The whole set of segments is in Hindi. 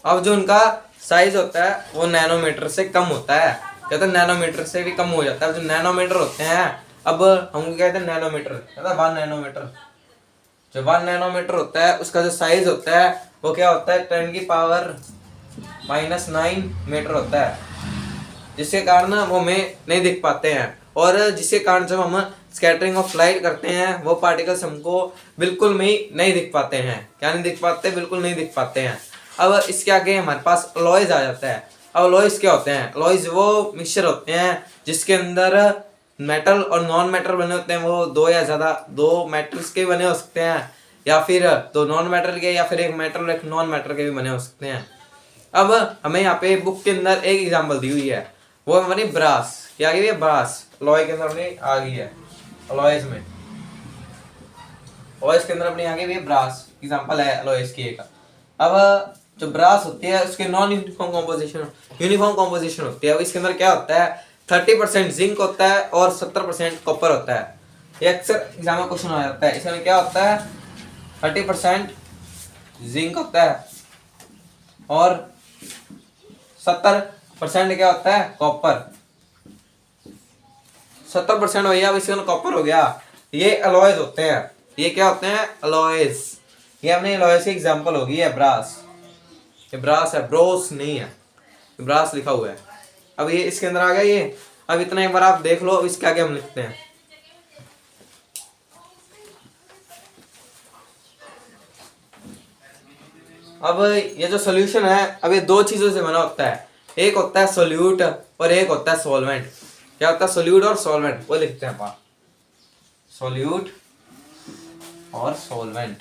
अब जो उनका साइज होता है वो नैनोमीटर से कम होता है, कहते हैं नैनोमीटर से भी कम हो जाता है। अब जो नैनोमीटर होते हैं, अब हम कहते हैं नैनोमीटर, कहते हैं 1 नैनोमीटर। जो 1 नैनोमीटर होता है उसका जो साइज होता है वो क्या होता है 10⁻⁹ मीटर होता है, जिसके कारण वो हमें नहीं दिख पाते हैं। और जिसके कारण जब हम स्कैटरिंग ऑफ लाइट करते हैं वो पार्टिकल्स हमको बिल्कुल भी नहीं दिख पाते हैं। क्या नहीं दिख पाते? बिल्कुल नहीं दिख पाते हैं। अब इसके आगे हमारे पास अलॉयज आ जाता है। अब अलॉयज क्या होते हैं? अलॉयज वो मिक्सचर होते हैं जिसके अंदर मेटल और नॉन मेटल बने होते हैं। वो दो या ज़्यादा, दो मेटल्स के बने हो सकते हैं, या फिर दो नॉन मेटल के, या फिर एक मेटल और एक नॉन मेटल के भी बने हो सकते हैं। अब हमें यहाँ पे बुक के अंदर एक एग्जांपल दी हुई है, वो हमारी ब्रास। क्या आ गई है? ब्रास। अलॉय के अंदर अपनी आ गई है, अलॉयज में, अलॉयज के अंदर अपनी आ गई है ब्रास। एग्जांपल है अलॉयज की एक। अब जो ब्रास होती है उसके non uniform composition, uniform composition होती है। अब इसके अंदर क्या होता है 30% जिंक होता है और 70% कॉपर होता है। ये अक्सर एग्जाम में क्वेश्चन आ जाता है। इसमें क्या होता है 30% जिंक होता है और 70% क्या होता है? कॉपर। 70% भैया अब इसके अंदर कॉपर हो गया। ये अलॉयज होते हैं। ये क्या होते हैं? अलॉयज। ये अपने अलॉयज की एग्जांपल होगी है ब्रास। ये ब्रास है, ब्रोस नहीं है, ब्रास लिखा हुआ है। अब ये इसके अंदर आ गया ये। अब इतना एक बार आप देख लो, इसके आगे हम लिखते हैं। अब ये जो सॉल्यूशन है, अब ये दो चीजों से बना होता है। एक होता है सोल्यूट और एक होता है सॉल्वेंट। क्या होता है? सोल्यूट और सॉल्वेंट, वो लिखते हैं आप, सोल्यूट और सॉल्वेंट।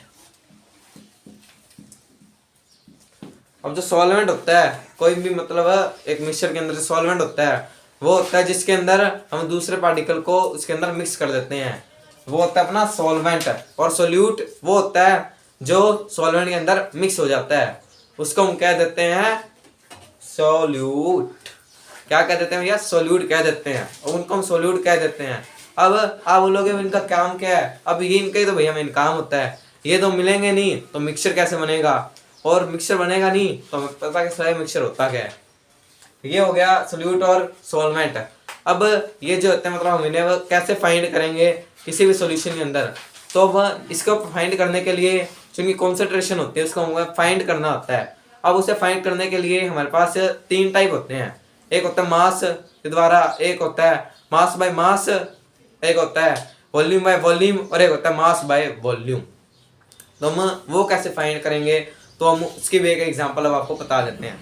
अब जो सॉल्वेंट होता है, कोई भी मतलब एक मिक्सचर के अंदर जो सॉल्वेंट होता है वो होता है जिसके अंदर हम दूसरे पार्टिकल को उसके अंदर मिक्स कर देते हैं, वो होता है अपना सॉल्वेंट। और सोल्यूट वो होता है जो सॉल्वेंट के अंदर मिक्स हो जाता है, उसको हम कह देते हैं सोल्यूट। क्या कह देते हैं भैया? सोल्यूट कह देते हैं, और उनको हम सोल्यूट कह देते हैं। अब आप बोलोगे इनका काम क्या है? अब ये इनका ही तो भैया मेन काम होता है। ये तो मिलेंगे नहीं तो मिक्सचर कैसे बनेगा, और मिक्सचर बनेगा नहीं तो हमें पता कैसे है मिक्सचर होता क्या है। ये हो गया सोल्यूट और सॉल्वेंट। अब ये जो होते हैं मतलब हम इन्हें कैसे फाइंड करेंगे किसी भी सॉल्यूशन के अंदर, तो अब इसको फाइंड करने के लिए जो इनकी कॉन्सेंट्रेशन होती है उसको हमें फाइंड करना होता है। अब उसे फाइंड करने के लिए हमारे पास 3 टाइप होते हैं। एक होता है मास के द्वारा, एक होता है मास बाय मास, एक होता है वॉल्यूम बाय वॉल्यूम, और एक होता है मास बाय वॉल्यूम। तो हम वो कैसे फाइंड करेंगे, तो हम उसकी भी एक एग्जांपल अब आपको बता देते हैं।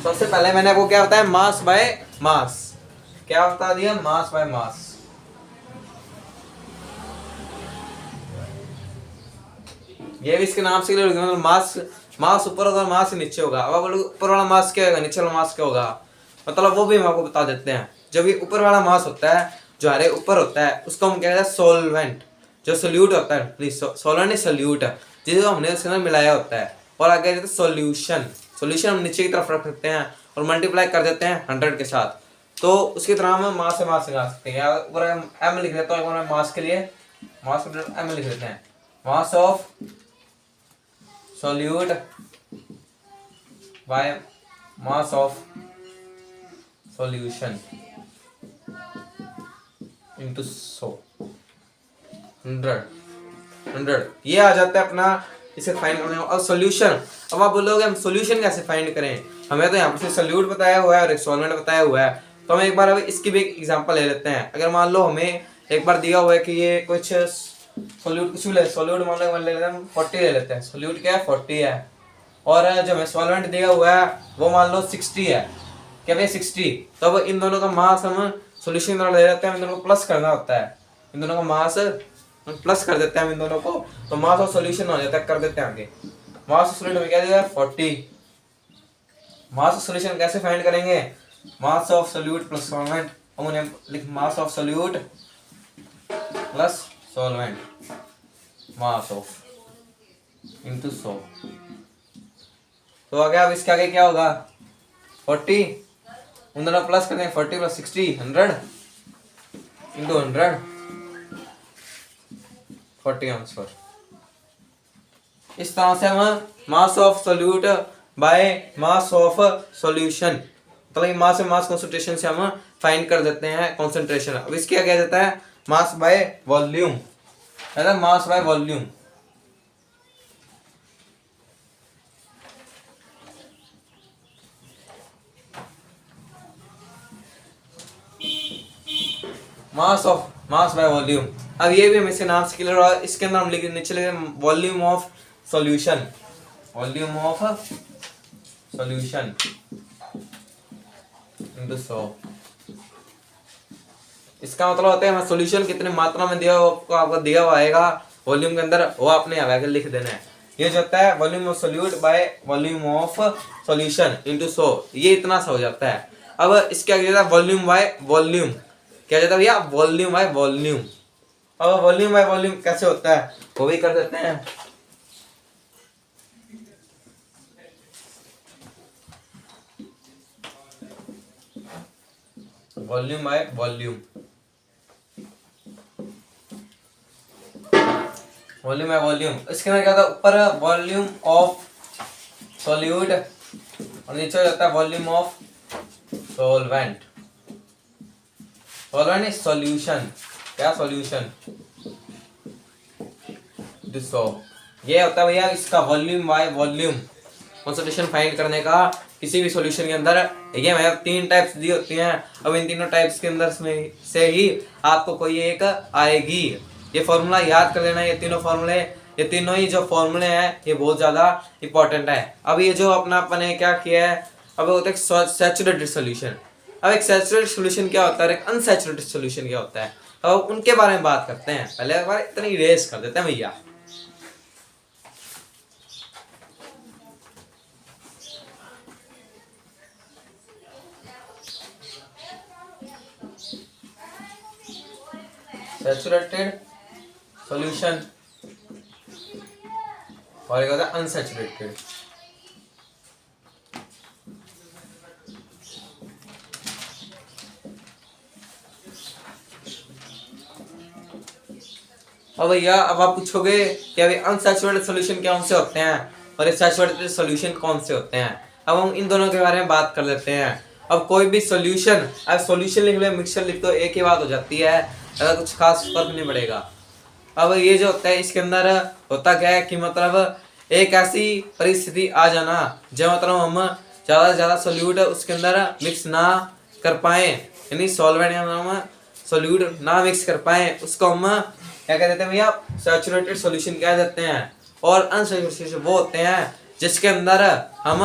सबसे पहले मैंने आपको क्या बताया? Mass by mass. क्या बता दिया? Mass by mass. ये भी इसके नाम से मतलब मास, मास ऊपर होगा मास नीचे होगा। अब आप ऊपर वाला मास क्या होगा, नीचे वाला मास क्या होगा, मतलब वो भी हम आपको बता देते हैं। जब ये ऊपर वाला मास होता है जो हमारे ऊपर होता है उसको हम कहते हैं सोलवेंट। जो सोल्यूट होता है, प्लीज सोलवेंट नहीं सोल्यूट, जिसको हमने उसके अंदर मिलाया होता है। और आगे कहते हैं सोल्यूशन। सोल्यूशन हम नीचे की तरफ रख सकते हैं और मल्टीप्लाई कर देते हैं 100 के साथ, तो उसकी तरह हम मास से मास लगा सकते हैं। ऊपर एम लिख देता हूँ मास के लिए, मास एम लिख देते हैं, mass of solute by mass of solution into 100 ये आ जाता है अपना इसे फाइंड करने। और सॉल्यूशन, अब आप बोलोगे हम सॉल्यूशन कैसे फाइंड करें, हमें तो यहाँ पर सोल्यूट बताया हुआ है और एक सॉल्वेंट बताया हुआ है। तो हम एक बार अभी इसकी भी एक एग्जांपल ले लेते हैं। अगर मान लो हमें एक बार दिया हुआ है कि ये कुछ सोल्यूट कुछ भी ले, सोल्यूट मान लो ले लेते हैं 40 ले लेते हैं। सोल्यूट क्या है? 40 है। और जो हमें सॉल्वेंट दिया हुआ है वो मान लो 60 है। क्या भैया 60? तो अब इन दोनों का मास हम सोल्यूशन द्वारा ले लेते हैं, इन दोनों को प्लस करना होता है। इन दोनों का मास प्लस कर देते हैं हम इन दोनों को, तो मास ऑफ सोल्यूशन हो जाता है। कर देते हैं आगे, मास ऑफ सोल्यूट में क्या दिया है? 40। मास ऑफ सोल्यूशन कैसे फाइंड करेंगे? Mass of solute plus solvent, हम उन्हें लिख mass of solute plus solvent, mass of into 100। तो आगे अब इसके आगे क्या होगा? 40, उन दोनों प्लस करते हैं, 40 प्लस 60 100 इंटू 100 40 आंसर। इस तरह से हम mass of solute by mass of solution, मतलब मास से मास कंसंट्रेशन से हम फाइंड कर देते हैं कंसंट्रेशन। अब इसके क्या किया जाता है, मास बाय वॉल्यूम, है ना, mass by volume. Mass by volume. अब ये भी हमें इसके नाम से क्लियर हुआ। इसके अंदर हम लिख नीचे volume of solution, volume of solution into 100। इसका मतलब होता है हमें सॉल्यूशन कितने मात्रा में दिया हुआ आपको दिया हुआ आएगा वॉल्यूम के अंदर, वो आपने आगे लिख देना है। ये जो होता है volume of solute by volume of solution into 100, ये इतना सा हो जाता है। अब इसके आगे जाता है वॉल्यूम बाय वॉल्यूम, क्या जाता है भैया, वॉल्यूम बाय वॉल्यूम। अब वॉल्यूम बाय वॉल्यूम कैसे होता है वो भी कर देते हैं। Volume by volume, volume by volume. इसके अंदर क्या था, ऊपर वॉल्यूम ऑफ सॉल्यूट और नीचे जाता है volume of solvent. Solvent is solution, क्या सॉल्यूशन, ये होता है भैया इसका volume by volume concentration find करने का किसी भी सॉल्यूशन के अंदर। ये भैया 3 टाइप्स दी होती हैं। अब इन तीनों टाइप्स के अंदर से ही आपको कोई एक आएगी। ये फॉर्मूला याद कर लेना, ये तीनों फॉर्मूले, ये तीनों ही जो फॉर्मूले हैं ये बहुत ज्यादा इंपॉर्टेंट है। अब ये जो अपना अपने क्या किया है, अब होता है सैचुरेटेड सॉल्यूशन। अब एक सैचुरेटेड सॉल्यूशन क्या होता है, एक अनसैचुरेटेड सॉल्यूशन क्या होता है, अब उनके बारे में बात करते हैं। पहले एक बार इतनी रेस कर देते हैं भैया। सैचुरेटेड सॉल्यूशन और एक होता है अनसैचुरेटेड। अब भैया अब आप पूछोगे कि अभी अनसैचुरेटेड सॉल्यूशन कौन से होते हैं और सैचुरेटेड सॉल्यूशन कौन से होते हैं। अब हम इन दोनों के बारे में बात कर लेते हैं। अब कोई भी सॉल्यूशन, अब सॉल्यूशन लिख लो मिक्सचर लिख दो, एक ही बात हो जाती है, अगर कुछ खास फर्क नहीं पड़ेगा। अब ये जो होता है इसके अंदर होता क्या है कि मतलब एक ऐसी परिस्थिति आ जाना जब मतलब हम ज़्यादा से ज़्यादा सोल्यूट उसके अंदर मिक्स ना कर पाए, यानी सॉल्वेंट या हम सोल्यूट ना मिक्स कर पाए, उसको हम क्या कह देते हैं भैया, सैचुरेटेड सॉल्यूशन कह देते हैं। और अनसैचुरेटेड वो होते हैं जिसके अंदर हम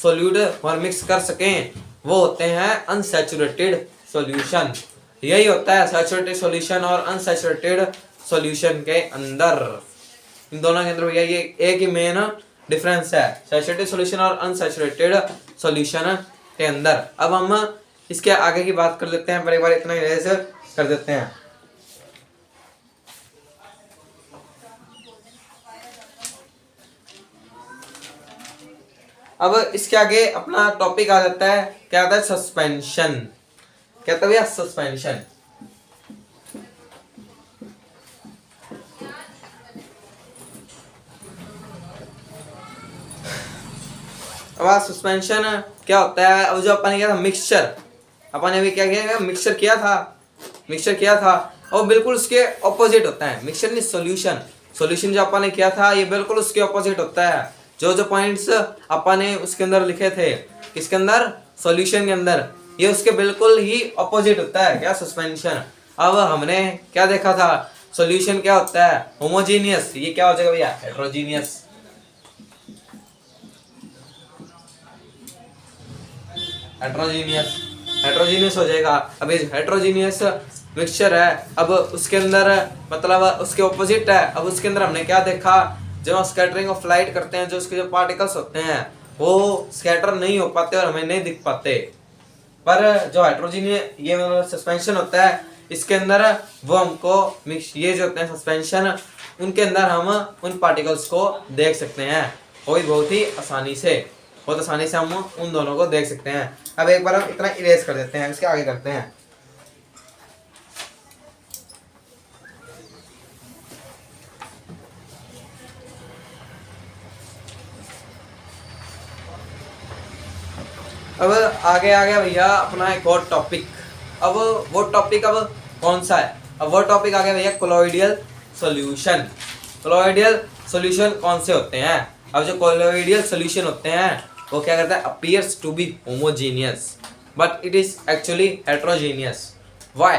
सोल्यूट और मिक्स कर सकें, वो होते हैं अनसैचुरेटेड सॉल्यूशन। यही होता है सैचुरेटेड सॉल्यूशन और अनसैचुरेटेड सॉल्यूशन के अंदर। इन दोनों के अंदर भैया ये एक ही मेन डिफरेंस है, सैचुरेटेड सॉल्यूशन और अनसैचुरेटेड सॉल्यूशन के अंदर। अब हम इसके आगे की बात कर लेते हैं, पर एक बार इतना इरेज कर देते हैं। अब इसके आगे अपना टॉपिक आ जाता है, क्या आता है, सस्पेंशन। क्या था भैया, सस्पेंशन। अब सस्पेंशन क्या होता है, अब जो अपन ने किया था मिक्सचर, अपन ने भी क्या किया, मिक्सचर किया था और बिल्कुल उसके ऑपोजिट होता है मिक्सचर नहीं सॉल्यूशन। सॉल्यूशन जो अपन ने किया था ये बिल्कुल उसके ऑपोजिट होता है। जो जो पॉइंट्स अपन ने उसके अंदर लिखे थे, किसके अंदर, सॉल्यूशन के अंदर, ये उसके बिल्कुल ही ऑपोजिट होता है, क्या, सस्पेंशन। अब हमने क्या देखा था, सॉल्यूशन क्या होता है, होमोजीनियस, ये क्या हो जाएगा भैया, हेट्रोजीनियस। हेट्रोजीनियस हो जाएगा। अब ये हेट्रोजीनियस मिक्सचर है, अब उसके अंदर मतलब उसके ऑपोजिट है। अब उसके अंदर हमने क्या देखा, जब हम स्कैटरिंग ऑफ लाइट करते हैं, जो उसके जो पार्टिकल्स होते हैं वो स्कैटर नहीं हो पाते और हमें नहीं दिख पाते। पर जो हेट्रोजीनियस ये मतलब सस्पेंशन होता है, इसके अंदर वो हमको मिक्स ये जो होते हैं सस्पेंशन, उनके अंदर हम उन पार्टिकल्स को देख सकते हैं, वो भी बहुत आसानी से हम उन दोनों को देख सकते हैं। अब एक बार हम इतना इरेज कर देते हैं, इसके आगे करते हैं। अब आगे आ गया भैया अपना एक और टॉपिक। अब वो टॉपिक अब कौन सा है? अब वो टॉपिक आ गया भैया कोलॉइडियल सॉल्यूशन। कोलॉइडियल सॉल्यूशन कौन से होते हैं? अब जो कोलॉइडियल सॉल्यूशन होते हैं वो क्या करता है? Appears to be homogeneous but it is actually heterogeneous. Why?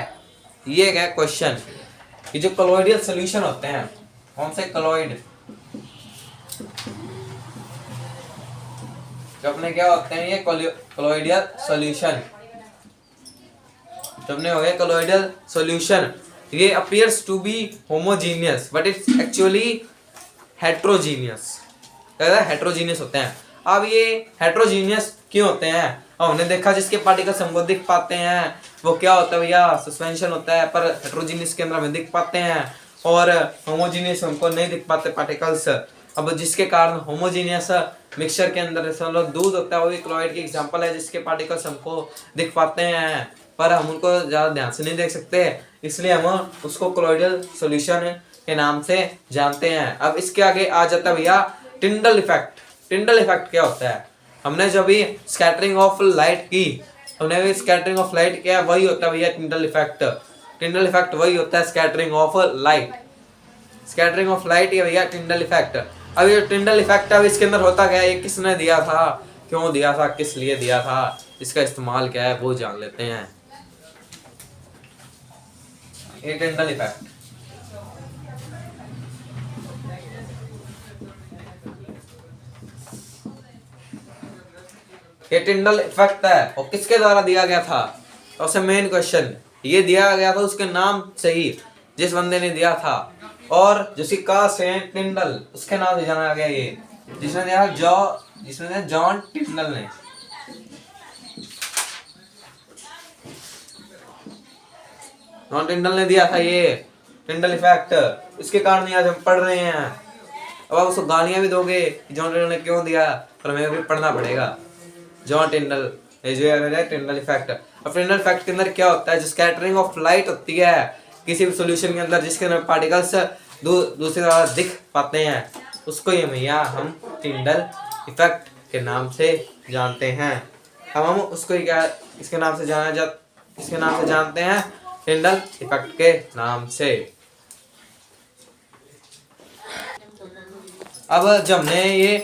ये क्या क्वेश्चन कि जो कोलॉइडियल सॉल्यूशन होते हैं, कौन से कोलॉइड, जो अपने क्या होते हैं ये कोलॉइडियल सॉल्यूशन, जो अपने हो गए कोलॉइडियल सॉल्यूशन, ये appears to be homogeneous but it's actually heterogeneous. Heterogeneous होते हैं। अब ये हेट्रोजीनियस क्यों होते हैं? अब हमने देखा जिसके पार्टिकल्स हमको दिख पाते हैं वो क्या होता है भैया? सस्पेंशन होता है। पर हेट्रोजीनियस के अंदर हमें दिख पाते हैं और होमोजीनियस हमको नहीं दिख पाते पार्टिकल्स। अब जिसके कारण होमोजीनियस मिक्सचर के अंदर दूध होता है, वो भी क्लोराइड की एग्जांपल है जिसके पार्टिकल्स हमको दिख पाते हैं पर हम उनको ज़्यादा ध्यान से नहीं देख सकते, इसलिए हम उसको कोलॉइडल सॉल्यूशन के नाम से जानते हैं। अब इसके आगे आ जाता है भैया टिंडल इफेक्ट। टिंडल इफेक्ट क्या होता है? हमने जो भी स्कैटरिंग ऑफ लाइट की, हमने भी स्कैटरिंग ऑफ लाइट किया, वही होता है भैया टिंडल इफेक्ट। टिंडल इफेक्ट वही होता है scattering of light. Scattering of light ये भैया टिंडल इफेक्ट। अब ये टिंडल इफेक्ट अब इसके अंदर होता क्या है, ये किसने दिया था, क्यों दिया था, किस लिए दिया था, इसका इस्तेमाल क्या है वो जान लेते हैं। ये टिंडल इफेक्ट, ये टिंडल इफेक्ट है और किसके द्वारा दिया गया था? सबसे मेन क्वेश्चन, ये दिया गया था उसके नाम से ही, जिस बंदे ने दिया था और जिसकी का सेंट टिंडल, उसके नाम से जाना गया। ये जिसने दिया जॉन टिंडल ने। जॉन टिंडल ने दिया था ये टिंडल इफेक्ट, इसके कारण आज हम पढ़ रहे हैं। अब आप उसको गालियां भी दोगे जॉन टिंडल ने क्यों दिया, पर हमें भी पढ़ना पड़ेगा। जॉन टिंडल, ये जो है टिंडल इफेक्ट। अब टिंडल इफेक्ट के अंदर क्या होता है? जो स्कैटरिंग ऑफ लाइट होती है किसी भी सॉल्यूशन के अंदर, जिसके अंदर पार्टिकल्स दूसरी तरह दिख पाते हैं, उसको ये भैया हम टिंडल इफेक्ट के नाम से जानते हैं। अब हम उसको क्या इसके नाम से जानते हैं, टिंडल इफेक्ट के नाम से। अब जब हमने ये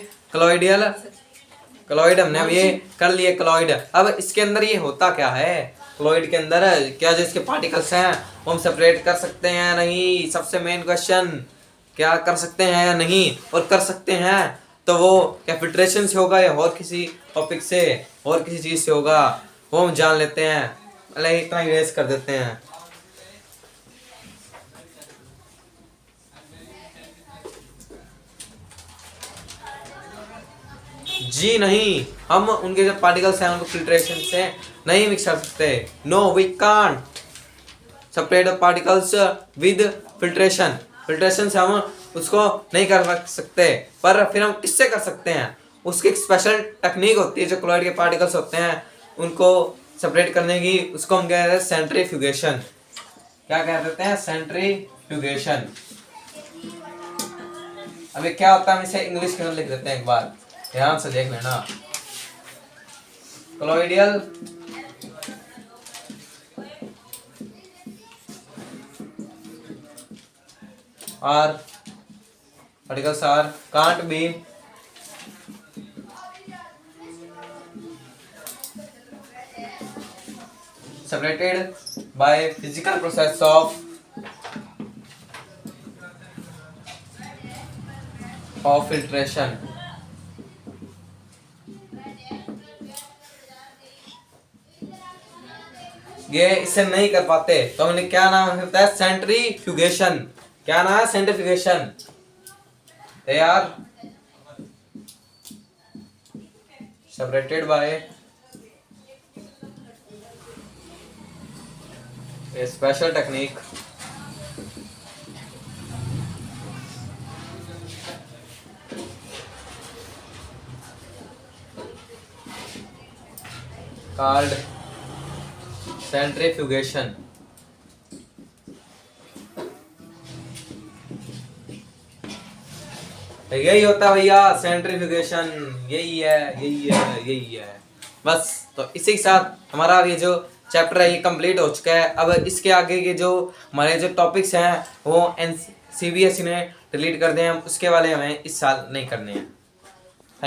क्लोइड हमने अब ये कर लिए क्लोइड, अब इसके अंदर ये होता क्या है? क्लोइड के अंदर क्या जो इसके पार्टिकल्स हैं वो हम सेपरेट कर सकते हैं या नहीं? सबसे मेन क्वेश्चन, क्या कर सकते हैं या नहीं? और कर सकते हैं तो वो क्या फिल्ट्रेशन से होगा या और किसी टॉपिक से और किसी चीज से होगा, वो हम जान लेते हैं। पहले इतना इरेज कर देते हैं। जी नहीं, हम उनके जो पार्टिकल्स हैं उनको फिल्ट्रेशन से नहीं मिक्स कर सकते। No we can't separate the particles with filtration. Filtration से हम उसको नहीं कर सकते, पर फिर हम किससे कर सकते हैं? उसकी एक स्पेशल टेक्निक होती है, जो क्लोराइड के पार्टिकल्स होते हैं उनको सेपरेट करने की, उसको हम कहते हैं सेंट्रीफ्यूगेशन। क्या कह देते हैं? सेंट्रीफ्यूगेशन। अभी क्या होता है, हम इसे इंग्लिश के अंदर लिख देते हैं, एक बार ध्यान से देख लेना। कोलॉइडियल particles are can't be separated by physical process of filtration। ये इससे नहीं कर पाते तो हमने क्या नाम होता है? सेंट्रीफ्यूगेशन। क्या नाम है? Centrifugation. They are separated by a special technique called centrifugation। यही होता है भैया सेंट्रीफ्यूगेशन, यही है। बस तो इसी के साथ हमारा ये जो चैप्टर है ये कंप्लीट हो चुका है। अब इसके आगे के जो हमारे जो टॉपिक्स हैं वो CBSE ने डिलीट कर दिए हैं, उसके वाले हमें इस साल नहीं करने हैं।